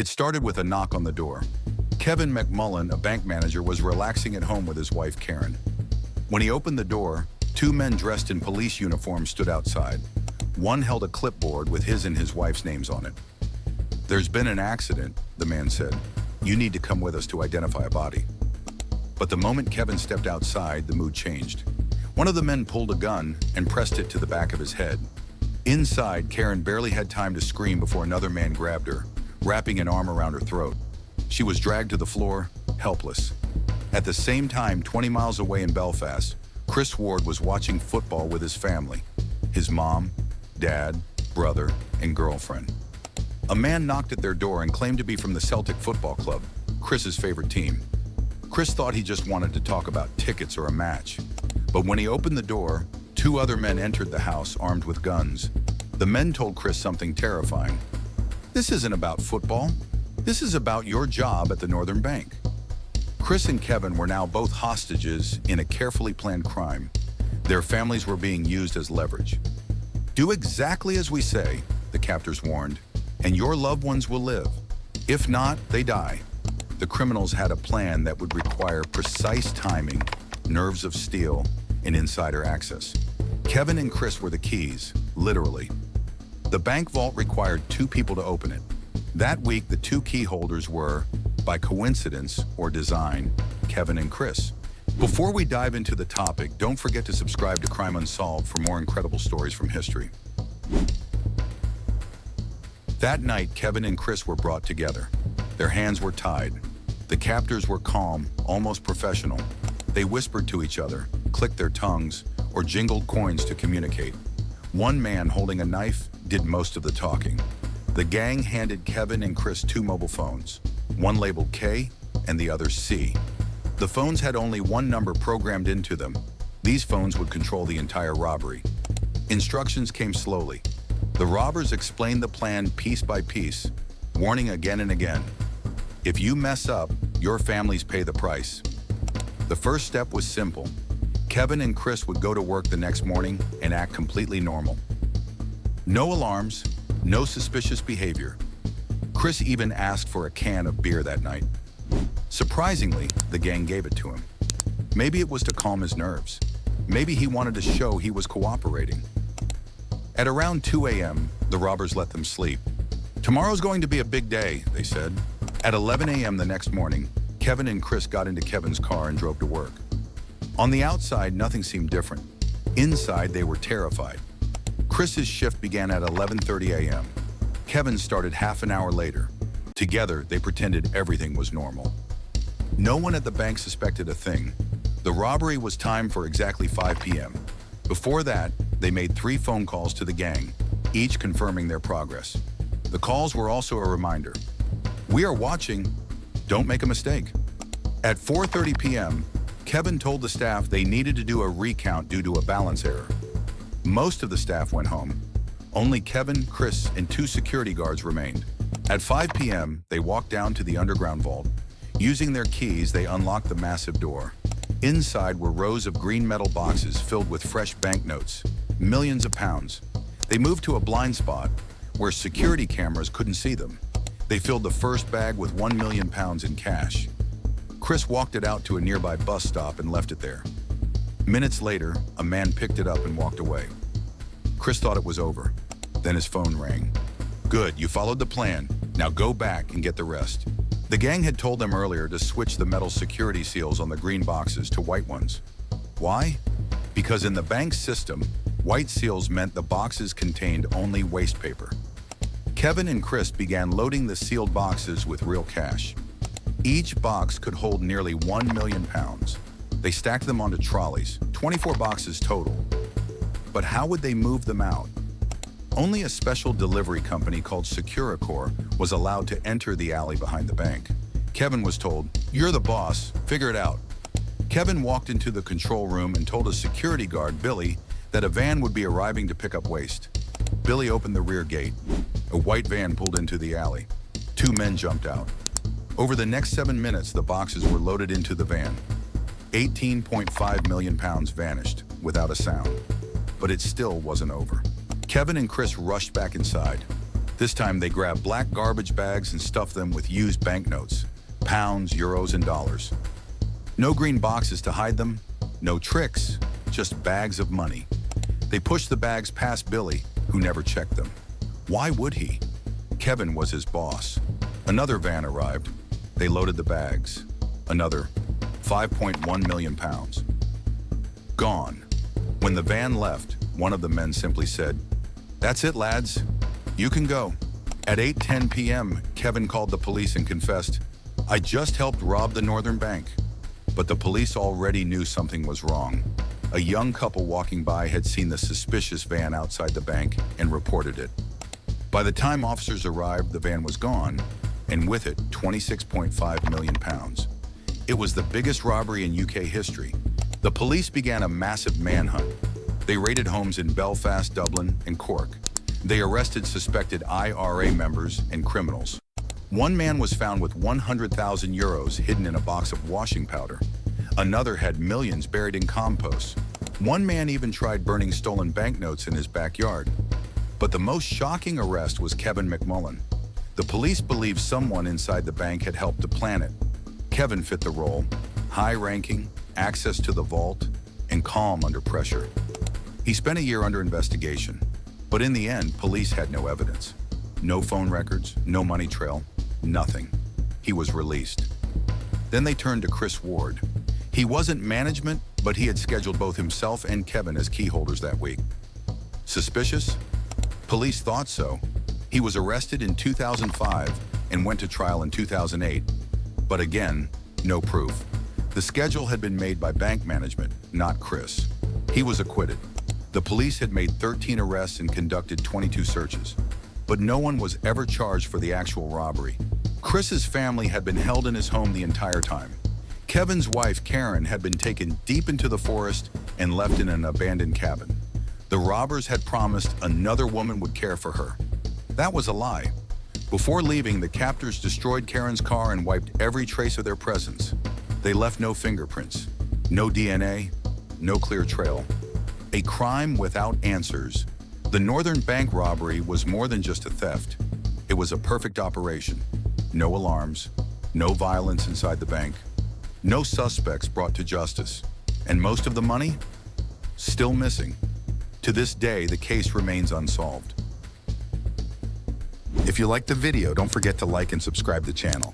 It started with a knock on the door. Kevin McMullen, a bank manager, was relaxing at home with his wife, Karen. When he opened the door, two men dressed in police uniforms stood outside. One held a clipboard with his and his wife's names on it. "There's been an accident," the man said. "You need to come with us to identify a body." But the moment Kevin stepped outside, the mood changed. One of the men pulled a gun and pressed it to the back of his head. Inside, Karen barely had time to scream before another man grabbed her, wrapping an arm around her throat. She was dragged to the floor, helpless. At the same time, 20 miles away in Belfast, Chris Ward was watching football with his family, his mom, dad, brother, and girlfriend. A man knocked at their door and claimed to be from the Celtic Football Club, Chris's favorite team. Chris thought he just wanted to talk about tickets or a match. But when he opened the door, two other men entered the house armed with guns. The men told Chris something terrifying. "This isn't about football. This is about your job at the Northern Bank." Chris and Kevin were now both hostages in a carefully planned crime. Their families were being used as leverage. "Do exactly as we say," the captors warned, "and your loved ones will live. If not, they die." The criminals had a plan that would require precise timing, nerves of steel, and insider access. Kevin and Chris were the keys, literally. The bank vault required two people to open it. That week, the two key holders were, by coincidence or design, Kevin and Chris. Before we dive into the topic, don't forget to subscribe to Crime Unsolved for more incredible stories from history. That night, Kevin and Chris were brought together. Their hands were tied. The captors were calm, almost professional. They whispered to each other, clicked their tongues, or jingled coins to communicate. One man holding a knife did most of the talking. The gang handed Kevin and Chris two mobile phones, one labeled K and the other C. The phones had only one number programmed into them. These phones would control the entire robbery. Instructions came slowly. The robbers explained the plan piece by piece, warning again and again. If you mess up, your families pay the price. The first step was simple. Kevin and Chris would go to work the next morning and act completely normal. No alarms, no suspicious behavior. Chris even asked for a can of beer that night. Surprisingly, the gang gave it to him. Maybe it was to calm his nerves. Maybe he wanted to show he was cooperating. At around 2 a.m., the robbers let them sleep. "Tomorrow's going to be a big day," they said. At 11 a.m. the next morning, Kevin and Chris got into Kevin's car and drove to work. On the outside, nothing seemed different. Inside, they were terrified. Chris's shift began at 11:30 a.m. Kevin's started half an hour later. Together, they pretended everything was normal. No one at the bank suspected a thing. The robbery was timed for exactly 5 p.m. Before that, they made 3 phone calls to the gang, each confirming their progress. The calls were also a reminder. "We are watching. Don't make a mistake." At 4:30 p.m., Kevin told the staff they needed to do a recount due to a balance error. Most of the staff went home. Only Kevin, Chris, and 2 security guards remained. At 5 p.m., they walked down to the underground vault. Using their keys, they unlocked the massive door. Inside were rows of green metal boxes filled with fresh banknotes, millions of pounds. They moved to a blind spot where security cameras couldn't see them. They filled the first bag with £1 million in cash. Chris walked it out to a nearby bus stop and left it there. Minutes later, a man picked it up and walked away. Chris thought it was over. Then his phone rang. "Good, you followed the plan. Now go back and get the rest." The gang had told them earlier to switch the metal security seals on the green boxes to white ones. Why? Because in the bank's system, white seals meant the boxes contained only waste paper. Kevin and Chris began loading the sealed boxes with real cash. Each box could hold nearly £1 million. They stacked them onto trolleys, 24 boxes total. But how would they move them out? Only a special delivery company called Securicor was allowed to enter the alley behind the bank. Kevin was told, "You're the boss, figure it out." Kevin walked into the control room and told a security guard, Billy, that a van would be arriving to pick up waste. Billy opened the rear gate. A white van pulled into the alley. 2 men jumped out. Over the next 7 minutes, the boxes were loaded into the van. £18.5 million vanished without a sound. But it still wasn't over. Kevin and Chris rushed back inside. This time they grabbed black garbage bags and stuffed them with used banknotes, pounds, euros, and dollars. No green boxes to hide them, no tricks, just bags of money. They pushed the bags past Billy, who never checked them. Why would he? Kevin was his boss. Another van arrived. They loaded the bags. Another 5.1 million pounds. Gone. When the van left, one of the men simply said, "That's it, lads. You can go." At 8:10 p.m., Kevin called the police and confessed, "I just helped rob the Northern Bank." But the police already knew something was wrong. A young couple walking by had seen the suspicious van outside the bank and reported it. By the time officers arrived, the van was gone, and with it, 26.5 million pounds. It was the biggest robbery in UK history. The police began a massive manhunt. They raided homes in Belfast, Dublin, and Cork. They arrested suspected IRA members and criminals. One man was found with 100,000 euros hidden in a box of washing powder. Another had millions buried in compost. One man even tried burning stolen banknotes in his backyard. But the most shocking arrest was Kevin McMullen. The police believe someone inside the bank had helped to plan it. Kevin fit the role: high-ranking, access to the vault, and calm under pressure. He spent a year under investigation. But in the end, police had no evidence. No phone records, no money trail, nothing. He was released. Then they turned to Chris Ward. He wasn't management, but he had scheduled both himself and Kevin as key holders that week. Suspicious? Police thought so. He was arrested in 2005 and went to trial in 2008. But again, no proof. The schedule had been made by bank management, not Chris. He was acquitted. The police had made 13 arrests and conducted 22 searches, but no one was ever charged for the actual robbery. Chris's family had been held in his home the entire time. Kevin's wife, Karen, had been taken deep into the forest and left in an abandoned cabin. The robbers had promised another woman would care for her. That was a lie. Before leaving, the captors destroyed Karen's car and wiped every trace of their presence. They left no fingerprints, no DNA, no clear trail. A crime without answers. The Northern Bank robbery was more than just a theft. It was a perfect operation. No alarms, no violence inside the bank, no suspects brought to justice, and most of the money? Still missing. To this day, the case remains unsolved. If you liked the video, don't forget to like and subscribe to the channel.